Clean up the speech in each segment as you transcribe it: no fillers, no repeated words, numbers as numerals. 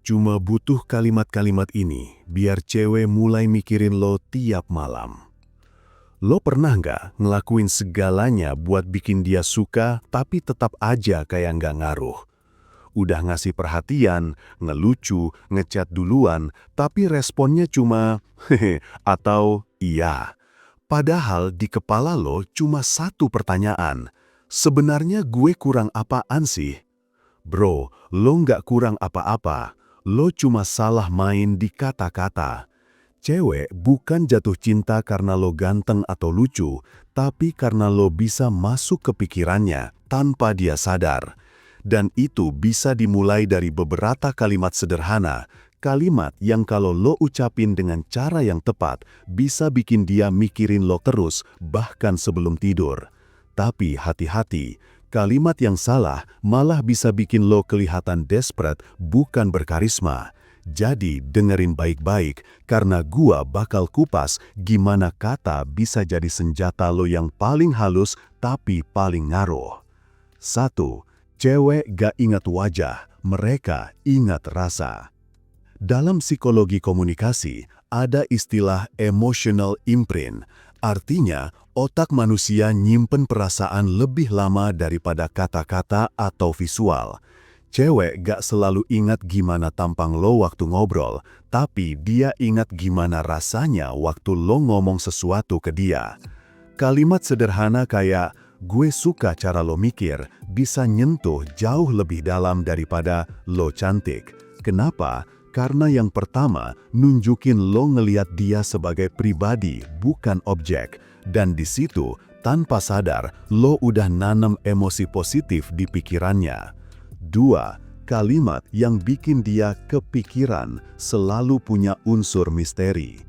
Cuma butuh kalimat-kalimat ini biar cewek mulai mikirin lo tiap malam. Lo pernah nggak ngelakuin segalanya buat bikin dia suka tapi tetap aja kayak nggak ngaruh? Udah ngasih perhatian, ngelucu, ngechat duluan, tapi responnya cuma hehe atau iya. Padahal di kepala lo cuma satu pertanyaan. Sebenarnya gue kurang apaan sih? Bro, lo nggak kurang apa-apa. Lo cuma salah main di kata-kata. Cewek bukan jatuh cinta karena lo ganteng atau lucu, tapi karena lo bisa masuk ke pikirannya tanpa dia sadar. Dan itu bisa dimulai dari beberapa kalimat sederhana, kalimat yang kalau lo ucapin dengan cara yang tepat, bisa bikin dia mikirin lo terus, bahkan sebelum tidur. Tapi hati-hati, kalimat yang salah malah bisa bikin lo kelihatan desperate, bukan berkarisma. Jadi dengerin baik-baik, karena gua bakal kupas gimana kata bisa jadi senjata lo yang paling halus tapi paling ngaruh. 1. Cewek gak ingat wajah, mereka ingat rasa. Dalam psikologi komunikasi, ada istilah emotional imprint. Artinya, otak manusia nyimpen perasaan lebih lama daripada kata-kata atau visual. Cewek gak selalu ingat gimana tampang lo waktu ngobrol, tapi dia ingat gimana rasanya waktu lo ngomong sesuatu ke dia. Kalimat sederhana kayak, gue suka cara lo mikir, bisa nyentuh jauh lebih dalam daripada lo cantik. Kenapa? Karena yang pertama, nunjukin lo ngeliat dia sebagai pribadi, bukan objek. Dan di situ, tanpa sadar, lo udah nanam emosi positif di pikirannya. 2. Kalimat yang bikin dia kepikiran selalu punya unsur misteri.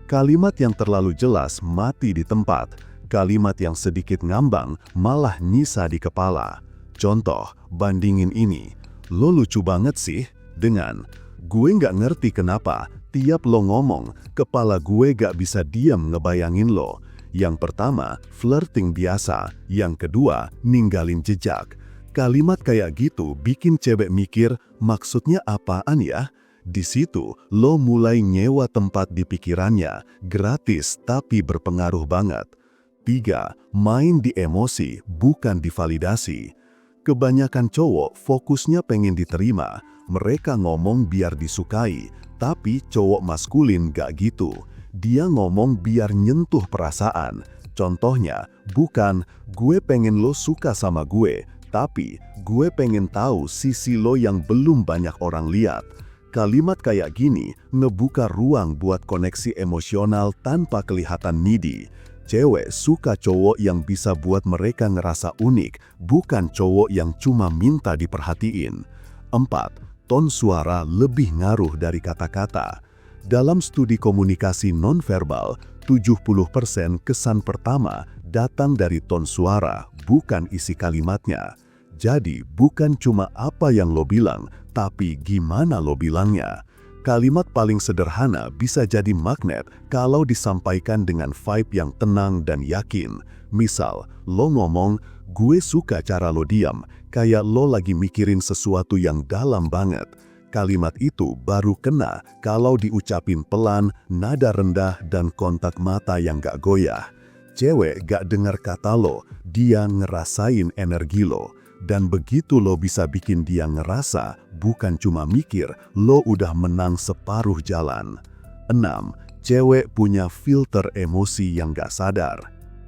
Kalimat yang terlalu jelas mati di tempat. Kalimat yang sedikit ngambang malah nyisa di kepala. Contoh, bandingin ini. Lo lucu banget sih, dengan gue nggak ngerti kenapa tiap lo ngomong, kepala gue gak bisa diam ngebayangin lo. Yang pertama, flirting biasa. Yang kedua, ninggalin jejak. Kalimat kayak gitu bikin cewek mikir, maksudnya apaan ya? Di situ, lo mulai nyewa tempat di pikirannya, gratis tapi berpengaruh banget. 3. Main di emosi, bukan divalidasi. Kebanyakan cowok fokusnya pengen diterima, mereka ngomong biar disukai, tapi cowok maskulin gak gitu. Dia ngomong biar nyentuh perasaan. Contohnya, bukan, gue pengen lo suka sama gue, tapi gue pengen tahu sisi lo yang belum banyak orang lihat. Kalimat kayak gini ngebuka ruang buat koneksi emosional tanpa kelihatan needy. Cewek suka cowok yang bisa buat mereka ngerasa unik, bukan cowok yang cuma minta diperhatiin. 4. Ton suara lebih ngaruh dari kata-kata. Dalam studi komunikasi nonverbal, 70% kesan pertama datang dari ton suara, bukan isi kalimatnya. Jadi, bukan cuma apa yang lo bilang, tapi gimana lo bilangnya. Kalimat paling sederhana bisa jadi magnet kalau disampaikan dengan vibe yang tenang dan yakin. Misal, lo ngomong, gue suka cara lo diam, kayak lo lagi mikirin sesuatu yang dalam banget. Kalimat itu baru kena kalau diucapin pelan, nada rendah, dan kontak mata yang gak goyah. Cewek gak dengar kata lo, dia ngerasain energi lo. Dan begitu lo bisa bikin dia ngerasa, bukan cuma mikir, lo udah menang separuh jalan. 6. Cewek punya filter emosi yang gak sadar.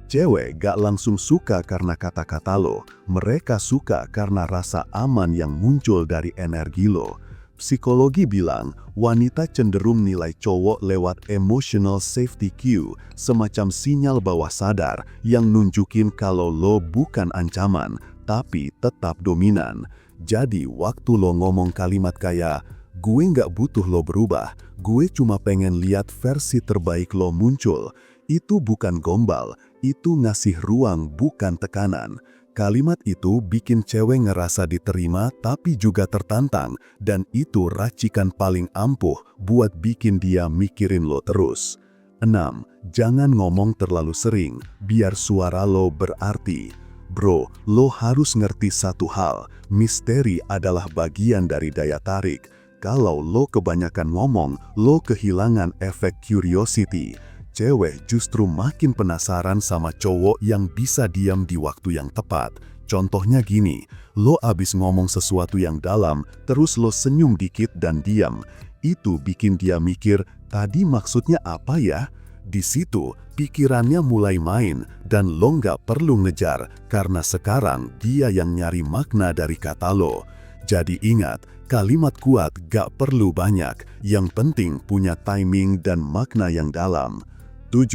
Cewek gak langsung suka karena kata-kata lo, mereka suka karena rasa aman yang muncul dari energi lo. Psikologi bilang, wanita cenderung nilai cowok lewat emotional safety cue, semacam sinyal bawah sadar yang nunjukin kalau lo bukan ancaman, tapi tetap dominan. Jadi waktu lo ngomong kalimat kayak, gue nggak butuh lo berubah, gue cuma pengen lihat versi terbaik lo muncul, itu bukan gombal, itu ngasih ruang bukan tekanan. Kalimat itu bikin cewek ngerasa diterima tapi juga tertantang, dan itu racikan paling ampuh buat bikin dia mikirin lo terus. 6. Jangan ngomong terlalu sering, biar suara lo berarti. Bro, lo harus ngerti satu hal, misteri adalah bagian dari daya tarik. Kalau lo kebanyakan ngomong, lo kehilangan efek curiosity. Cewek justru makin penasaran sama cowok yang bisa diam di waktu yang tepat. Contohnya gini, lo abis ngomong sesuatu yang dalam, terus lo senyum dikit dan diam. Itu bikin dia mikir, tadi maksudnya apa ya? Di situ, pikirannya mulai main dan lo nggak perlu ngejar karena sekarang dia yang nyari makna dari kata lo. Jadi ingat, kalimat kuat gak perlu banyak, yang penting punya timing dan makna yang dalam. 7.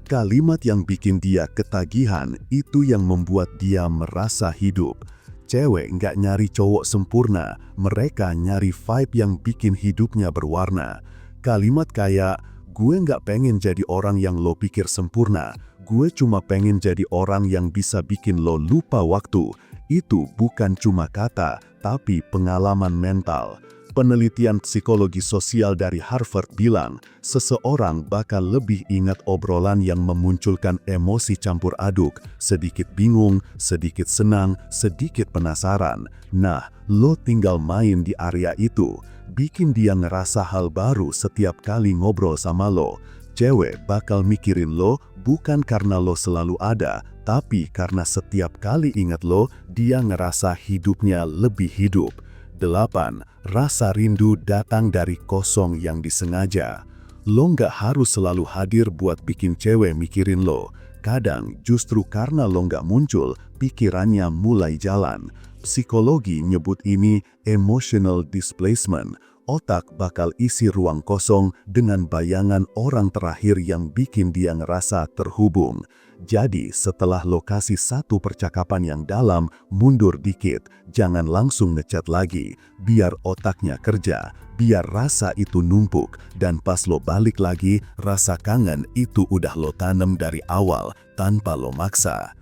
Kalimat yang bikin dia ketagihan itu yang membuat dia merasa hidup. Cewek nggak nyari cowok sempurna, mereka nyari vibe yang bikin hidupnya berwarna. Kalimat kayak, gue nggak pengen jadi orang yang lo pikir sempurna, gue cuma pengen jadi orang yang bisa bikin lo lupa waktu. Itu bukan cuma kata, tapi pengalaman mental. Penelitian psikologi sosial dari Harvard bilang, seseorang bakal lebih ingat obrolan yang memunculkan emosi campur aduk, sedikit bingung, sedikit senang, sedikit penasaran. Nah, lo tinggal main di area itu, bikin dia ngerasa hal baru setiap kali ngobrol sama lo. Cewek bakal mikirin lo bukan karena lo selalu ada, tapi karena setiap kali ingat lo, dia ngerasa hidupnya lebih hidup. 8. Rasa rindu datang dari kosong yang disengaja. Lo nggak harus selalu hadir buat bikin cewek mikirin lo. Kadang justru karena lo nggak muncul, pikirannya mulai jalan. Psikologi nyebut ini emotional displacement. Otak bakal isi ruang kosong dengan bayangan orang terakhir yang bikin dia ngerasa terhubung. Jadi setelah lokasi satu percakapan yang dalam, mundur dikit, jangan langsung ngechat lagi, biar otaknya kerja, biar rasa itu numpuk, dan pas lo balik lagi, rasa kangen itu udah lo tanam dari awal, tanpa lo maksa.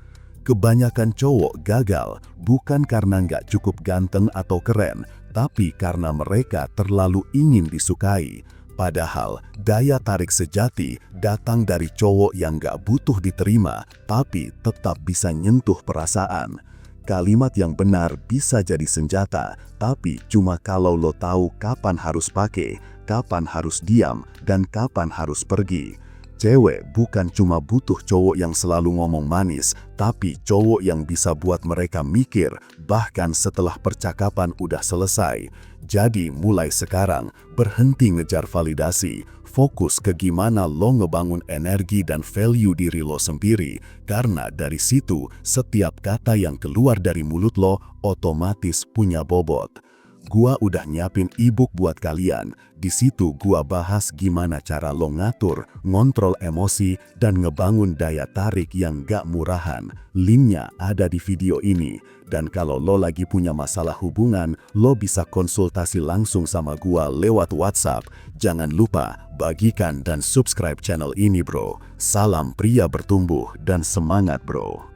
Kebanyakan cowok gagal bukan karena nggak cukup ganteng atau keren, tapi karena mereka terlalu ingin disukai. Padahal daya tarik sejati datang dari cowok yang gak butuh diterima, tapi tetap bisa nyentuh perasaan. Kalimat yang benar bisa jadi senjata, tapi cuma kalau lo tahu kapan harus pakai, kapan harus diam, dan kapan harus pergi. Cewek bukan cuma butuh cowok yang selalu ngomong manis, tapi cowok yang bisa buat mereka mikir, bahkan setelah percakapan udah selesai. Jadi mulai sekarang, berhenti ngejar validasi, fokus ke gimana lo ngebangun energi dan value diri lo sendiri, karena dari situ setiap kata yang keluar dari mulut lo otomatis punya bobot. Gua udah nyiapin e-book buat kalian. Di situ gua bahas gimana cara lo ngatur, ngontrol emosi, dan ngebangun daya tarik yang gak murahan. Linknya ada di video ini. Dan kalau lo lagi punya masalah hubungan, lo bisa konsultasi langsung sama gua lewat WhatsApp. Jangan lupa bagikan dan subscribe channel ini bro. Salam pria bertumbuh dan semangat bro.